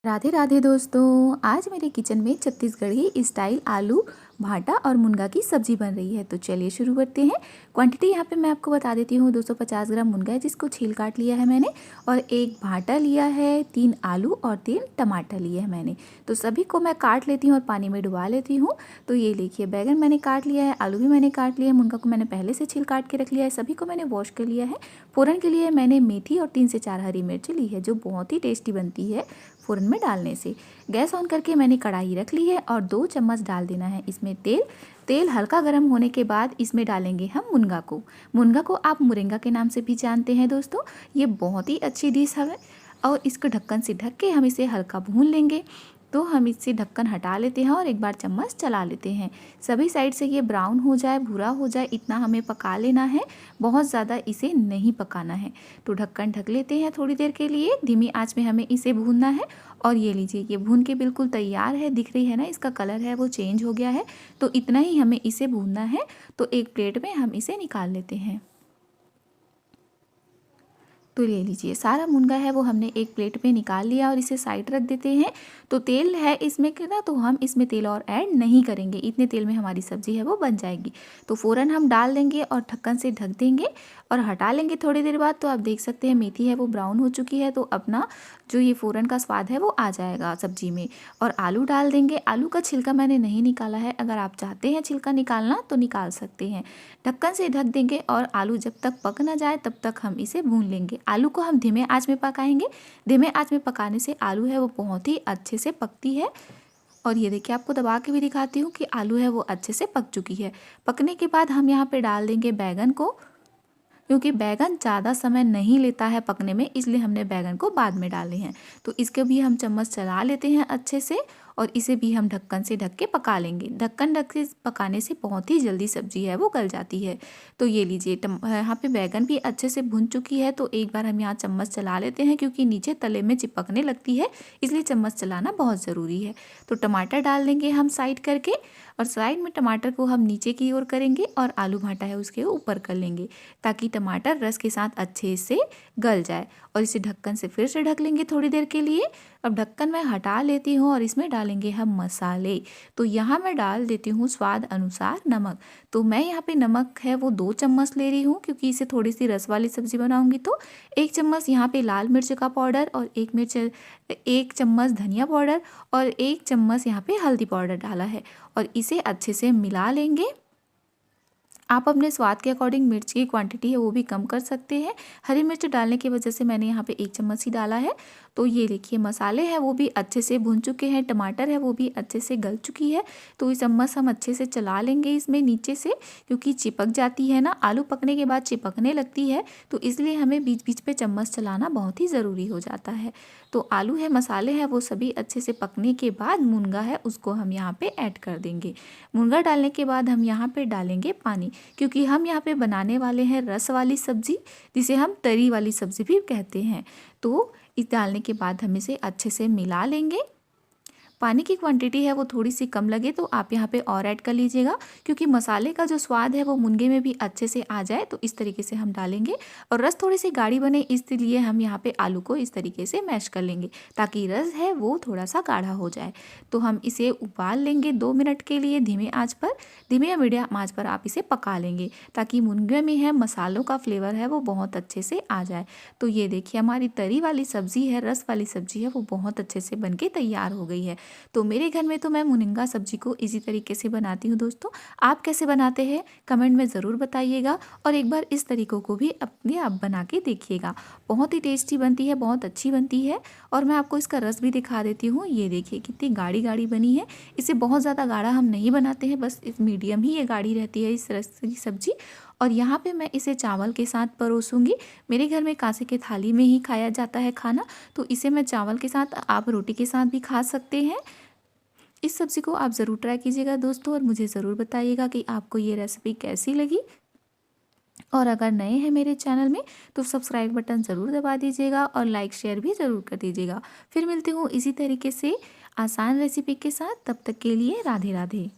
राधे राधे दोस्तों, आज मेरे किचन में छत्तीसगढ़ी स्टाइल आलू भाटा और मुनगा की सब्जी बन रही है। तो चलिए शुरू करते हैं। क्वांटिटी यहाँ पे मैं आपको बता देती हूँ। 250 ग्राम मुनगा है जिसको छील काट लिया है मैंने, और एक भाटा लिया है, 3 आलू और 3 टमाटर लिए हैं मैंने। तो सभी को मैं काट लेती हूँ और पानी में डुबा लेती हूँ। तो ये देखिए, बैगन मैंने काट लिया है, आलू भी मैंने काट लिया है, मुनगा को मैंने पहले से छील काट के रख लिया है, सभी को मैंने वॉश कर लिया है। फ़ोरन के लिए मैंने मेथी और 3 से 4 हरी मिर्च ली है, जो बहुत ही टेस्टी बनती है फ़ोरन में डालने से। गैस ऑन करके मैंने कढ़ाई रख ली है और 2 चम्मच डाल देना है इसमें तेल। तेल हल्का गर्म होने के बाद इसमें डालेंगे हम मुनगा को। मुनगा को आप मुरिंगा के नाम से भी जानते हैं दोस्तों। ये बहुत ही अच्छी डिश है और इसको ढक्कन से ढक के हम इसे हल्का भून लेंगे। तो हम इससे ढक्कन हटा लेते हैं और एक बार चम्मच चला लेते हैं। सभी साइड से ये ब्राउन हो जाए, भूरा हो जाए, इतना हमें पका लेना है। बहुत ज़्यादा इसे नहीं पकाना है। तो ढक्कन ढक लेते हैं थोड़ी देर के लिए। धीमी आंच में हमें इसे भूनना है। और ये लीजिए, ये भून के बिल्कुल तैयार है, दिख रही है ना, इसका कलर है वो चेंज हो गया है। तो इतना ही हमें इसे भूनना है। तो एक प्लेट में हम इसे निकाल लेते हैं। तो ले लीजिए, सारा मुनगा है वो हमने एक प्लेट में निकाल लिया और इसे साइड रख देते हैं। तो तेल है इसमें के ना, तो हम इसमें तेल और ऐड नहीं करेंगे। इतने तेल में हमारी सब्ज़ी है वो बन जाएगी। तो फ़ौरन हम डाल देंगे और ढक्कन से ढक देंगे और हटा लेंगे थोड़ी देर बाद। तो आप देख सकते हैं मेथी है वो ब्राउन हो चुकी है। तो अपना जो ये फ़ौरन का स्वाद है वो आ जाएगा सब्ज़ी में। और आलू डाल देंगे। आलू का छिलका मैंने नहीं निकाला है, अगर आप चाहते हैं छिलका निकालना तो निकाल सकते हैं। ढक्कन से ढक देंगे और आलू जब तक पक ना जाए तब तक हम इसे भून लेंगे। आलू को हम धीमे आंच में पकाएंगे। धीमे आंच में पकाने से आलू है वो बहुत ही अच्छे से पकती है। और ये देखिए, आपको दबा के भी दिखाती हूँ कि आलू है वो अच्छे से पक चुकी है। पकने के बाद हम यहाँ पे डाल देंगे बैगन को, क्योंकि बैगन ज़्यादा समय नहीं लेता है पकने में, इसलिए हमने बैगन को बाद में डाले हैं। तो इसके भी हम चम्मच चला लेते हैं अच्छे से और इसे भी हम ढक्कन से ढक के पका लेंगे। ढक्कन ढक के पकाने से बहुत ही जल्दी सब्जी है वो गल जाती है। तो ये लीजिए, यहाँ पे बैगन भी अच्छे से भुन चुकी है। तो एक बार हम यहाँ चम्मच चला लेते हैं, क्योंकि नीचे तले में चिपकने लगती है, इसलिए चम्मच चलाना बहुत ज़रूरी है। तो टमाटर डाल देंगे हम साइड करके, और साइड में टमाटर को हम नीचे की ओर करेंगे और आलू भाटा है उसके ऊपर कर लेंगे, ताकि टमाटर रस के साथ अच्छे से गल जाए। और इसे ढक्कन से फिर से ढक लेंगे थोड़ी देर के लिए। अब ढक्कन मैं हटा लेती हूँ और इसमें डालेंगे हम मसाले। तो यहाँ मैं डाल देती हूँ स्वाद अनुसार नमक। तो मैं यहाँ पे नमक है वो 2 चम्मच ले रही हूँ, क्योंकि इसे थोड़ी सी रस वाली सब्जी बनाऊंगी। तो 1 चम्मच यहाँ पे लाल मिर्च का पाउडर और 1 चम्मच धनिया पाउडर और 1 चम्मच यहाँ पे हल्दी पाउडर डाला है। और इसे अच्छे से मिला लेंगे। आप अपने स्वाद के अकॉर्डिंग मिर्च की क्वांटिटी है वो भी कम कर सकते हैं। हरी मिर्च डालने की वजह से मैंने यहाँ पे 1 चम्मच ही डाला है। तो ये देखिए, मसाले हैं वो भी अच्छे से भुन चुके हैं, टमाटर है वो भी अच्छे से गल चुकी है। तो ये चम्मच हम अच्छे से चला लेंगे इसमें नीचे से, क्योंकि चिपक जाती है ना, आलू पकने के बाद चिपकने लगती है। तो इसलिए हमें बीच बीच पे चम्मच चलाना बहुत ही ज़रूरी हो जाता है। तो आलू है, मसाले हैं वो सभी अच्छे से पकने के बाद मुनगा है उसको हम यहाँ पे ऐड कर देंगे। मुनगा डालने के बाद हम यहाँ पे डालेंगे पानी, क्योंकि हम यहाँ पे बनाने वाले हैं रस वाली सब्जी, जिसे हम तरी वाली सब्जी भी कहते हैं। तो इस डालने के बाद हम इसे अच्छे से मिला लेंगे। पानी की क्वांटिटी है वो थोड़ी सी कम लगे तो आप यहाँ पे और ऐड कर लीजिएगा, क्योंकि मसाले का जो स्वाद है वो मुनगे में भी अच्छे से आ जाए। तो इस तरीके से हम डालेंगे। और रस थोड़ी सी गाढ़ी बने, इसलिए हम यहाँ पे आलू को इस तरीके से मैश कर लेंगे, ताकि रस है वो थोड़ा सा गाढ़ा हो जाए। तो हम इसे उबाल लेंगे 2 मिनट के लिए धीमे आँच पर। धीमे या मीडियम आँच पर आप इसे पका लेंगे, ताकि मुनगे में है मसालों का फ्लेवर है वो बहुत अच्छे से आ जाए। तो ये देखिए, हमारी तरी वाली सब्ज़ी है, रस वाली सब्ज़ी है वो बहुत अच्छे से बन के तैयार हो गई है। तो मेरे घर में तो मैं मुनगा सब्जी को इसी तरीके से बनाती हूँ दोस्तों। आप कैसे बनाते हैं कमेंट में ज़रूर बताइएगा, और एक बार इस तरीक़ों को भी अपने आप बना के देखिएगा। बहुत ही टेस्टी बनती है, बहुत अच्छी बनती है। और मैं आपको इसका रस भी दिखा देती हूँ। ये देखिए कितनी गाढ़ी गाढ़ी बनी है। इसे बहुत ज़्यादा गाढ़ा हम नहीं बनाते हैं, बस इस मीडियम ही ये गाढ़ी रहती है इस रस की सब्ज़ी। और यहाँ पे मैं इसे चावल के साथ परोसूंगी। मेरे घर में कांसे के थाली में ही खाया जाता है खाना, तो इसे मैं चावल के साथ, आप रोटी के साथ भी खा सकते हैं। इस सब्ज़ी को आप ज़रूर ट्राई कीजिएगा दोस्तों, और मुझे ज़रूर बताइएगा कि आपको ये रेसिपी कैसी लगी। और अगर नए हैं मेरे चैनल में तो सब्सक्राइब बटन ज़रूर दबा दीजिएगा और लाइक शेयर भी ज़रूर कर दीजिएगा। फिर मिलती हूँ इसी तरीके से आसान रेसिपी के साथ। तब तक के लिए राधे राधे।